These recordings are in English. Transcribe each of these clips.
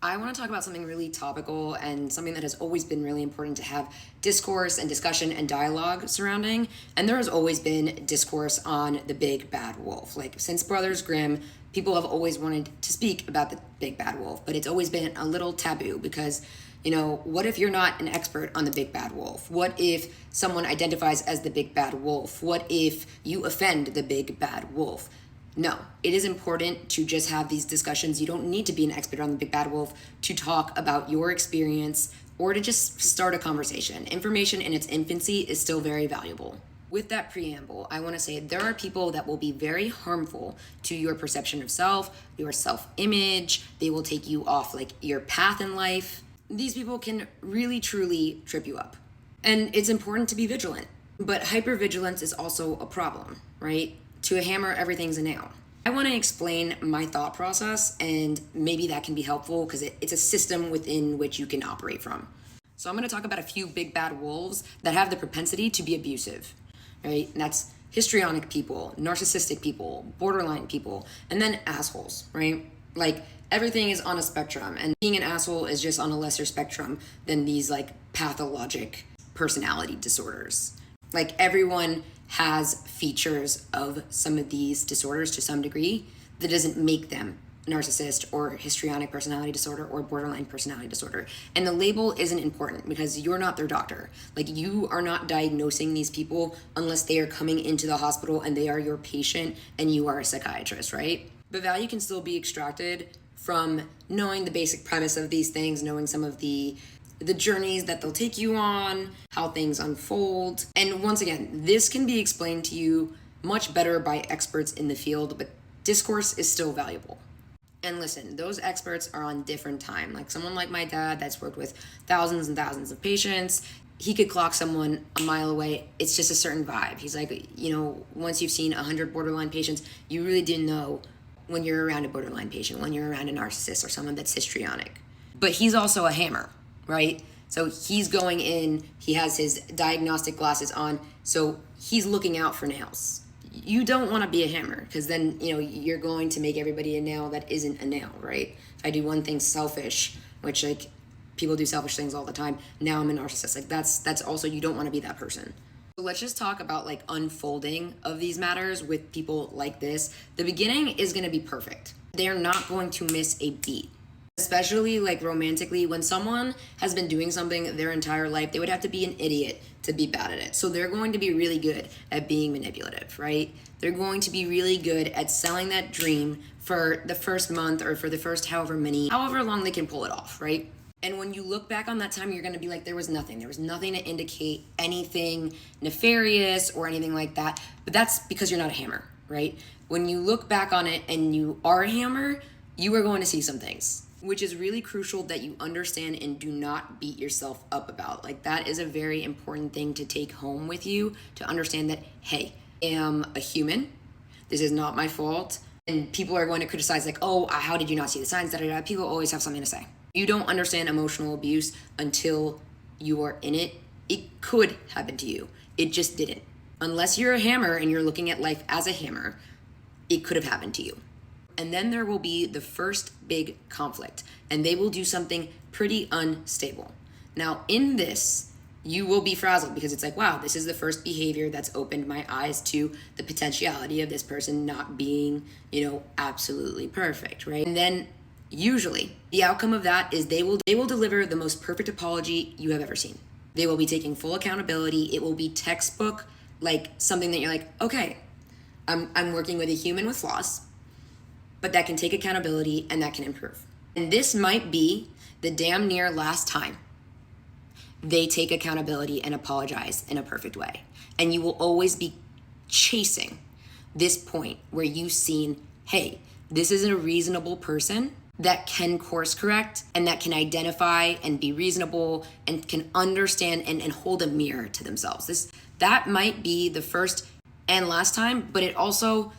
I want to talk about something really topical and something that has always been really important to have discourse and discussion and dialogue surrounding. And there has always been discourse on the big bad wolf. Like since Brothers Grimm, people have always wanted to speak about the big bad wolf, but it's always been a little taboo because, what if you're not an expert on the big bad wolf? What if someone identifies as the big bad wolf? What if you offend the big bad wolf? No, it is important to just have these discussions. You don't need to be an expert on the big bad wolf to talk about your experience or to just start a conversation. Information in its infancy is still very valuable. With that preamble, I want to say there are people that will be very harmful to your perception of self, your self-image. They will take you off like your path in life. These people can really, truly trip you up. And it's important to be vigilant. But hypervigilance is also a problem, right? To a hammer, everything's a nail. I want to explain my thought process, and maybe that can be helpful because it's a system within which you can operate from. So I'm going to talk about a few big bad wolves that have the propensity to be abusive, right? And that's histrionic people, narcissistic people, borderline people, and then assholes, right? Like everything is on a spectrum, and being an asshole is just on a lesser spectrum than these like pathologic personality disorders. Like everyone has features of some of these disorders to some degree. That doesn't make them narcissist or histrionic personality disorder or borderline personality disorder. And the label isn't important because you're not their doctor. Like you are not diagnosing these people unless they are coming into the hospital and they are your patient and you are a psychiatrist, right? But value can still be extracted from knowing the basic premise of these things, knowing some of the journeys that they'll take you on, how things unfold. And once again, this can be explained to you much better by experts in the field, but discourse is still valuable. And listen, those experts are on different time. Like someone like my dad that's worked with thousands and thousands of patients, he could clock someone a mile away. It's just a certain vibe. He's like, once you've seen 100 borderline patients, you really do know when you're around a borderline patient, when you're around a narcissist or someone that's histrionic. But he's also a hammer, right? So he's going in, he has his diagnostic glasses on, so he's looking out for nails. You don't want to be a hammer because then, you're going to make everybody a nail that isn't a nail, right? If I do one thing selfish, which like people do selfish things all the time, now I'm a narcissist. Like that's also, you don't want to be that person. So let's just talk about like unfolding of these matters with people like this. The beginning is going to be perfect. They're not going to miss a beat. Especially like romantically, when someone has been doing something their entire life, they would have to be an idiot to be bad at it. So they're going to be really good at being manipulative, right? They're going to be really good at selling that dream for the first month or for the first however long they can pull it off, right? And when you look back on that time, you're going to be like, there was nothing to indicate anything nefarious or anything like that. But that's because you're not a hammer, right? When you look back on it and you are a hammer, you are going to see some things, which is really crucial that you understand and do not beat yourself up about. Like that is a very important thing to take home with you, to understand that, hey, I am a human. This is not my fault. And people are going to criticize like, oh, how did you not see the signs? People always have something to say. You don't understand emotional abuse until you are in it. It could happen to you. It just didn't. Unless you're a hammer and you're looking at life as a hammer, it could have happened to you. And then there will be the first big conflict, and they will do something pretty unstable. Now, in this, you will be frazzled because it's like, wow, this is the first behavior that's opened my eyes to the potentiality of this person not being, absolutely perfect, right? And then usually the outcome of that is they will deliver the most perfect apology you have ever seen. They will be taking full accountability. It will be textbook, like something that you're like, okay, I'm working with a human with flaws, but that can take accountability and that can improve. And this might be the damn near last time they take accountability and apologize in a perfect way. And you will always be chasing this point where you've seen, hey, this is a reasonable person that can course correct and that can identify and be reasonable and can understand and hold a mirror to themselves. That might be the first and last time, but it also,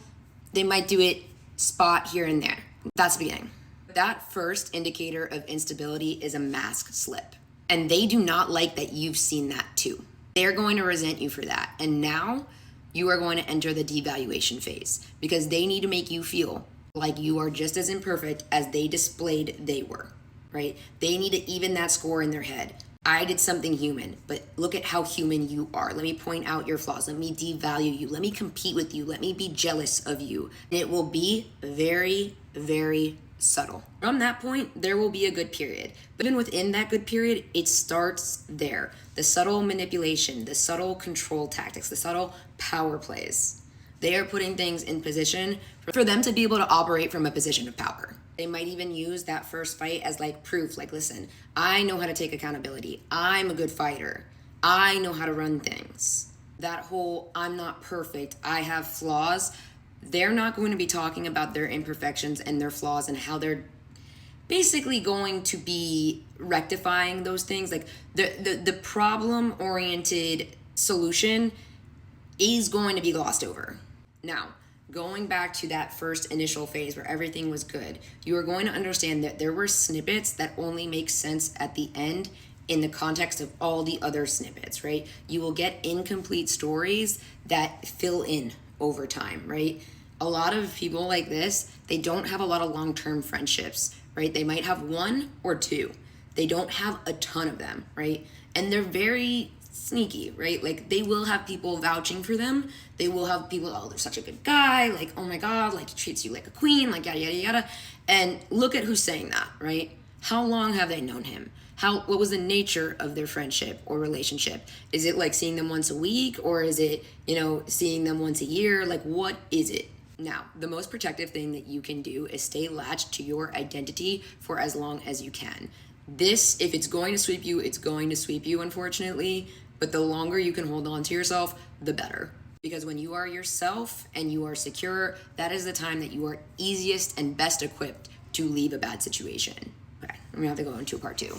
they might do it spot here and there. That's the beginning. That first indicator of instability is a mask slip. And they do not like that you've seen that too. They're going to resent you for that. And now you are going to enter the devaluation phase because they need to make you feel like you are just as imperfect as they displayed they were. right? They need to even that score in their head. I did something human, but look at how human you are. Let me point out your flaws. Let me devalue you. Let me compete with you. Let me be jealous of you. And it will be very, very subtle. From that point, there will be a good period. But even within that good period, it starts there. The subtle manipulation, the subtle control tactics, the subtle power plays. They are putting things in position for them to be able to operate from a position of power. They might even use that first fight as like proof, like, listen, I know how to take accountability. I'm a good fighter. I know how to run things. That whole, I'm not perfect, I have flaws. They're not going to be talking about their imperfections and their flaws and how they're basically going to be rectifying those things. Like the problem-oriented solution is going to be glossed over. Now, going back to that first initial phase where everything was good, you are going to understand that there were snippets that only make sense at the end in the context of all the other snippets, right? You will get incomplete stories that fill in over time, right? A lot of people like this, they don't have a lot of long-term friendships, right? They might have one or two. They don't have a ton of them, right? And they're very sneaky, right? Like, they will have people vouching for them. They will have people, oh, they're such a good guy, like, oh my God, like, he treats you like a queen, like, yada, yada, yada. And look at who's saying that, right? How long have they known him? What was the nature of their friendship or relationship? Is it like seeing them once a week, or is it, seeing them once a year? Like, what is it? Now, the most protective thing that you can do is stay latched to your identity for as long as you can. This, if it's going to sweep you, it's going to sweep you, unfortunately. But the longer you can hold on to yourself, the better. Because when you are yourself and you are secure, that is the time that you are easiest and best equipped to leave a bad situation. Okay, I'm gonna have to go into part 2.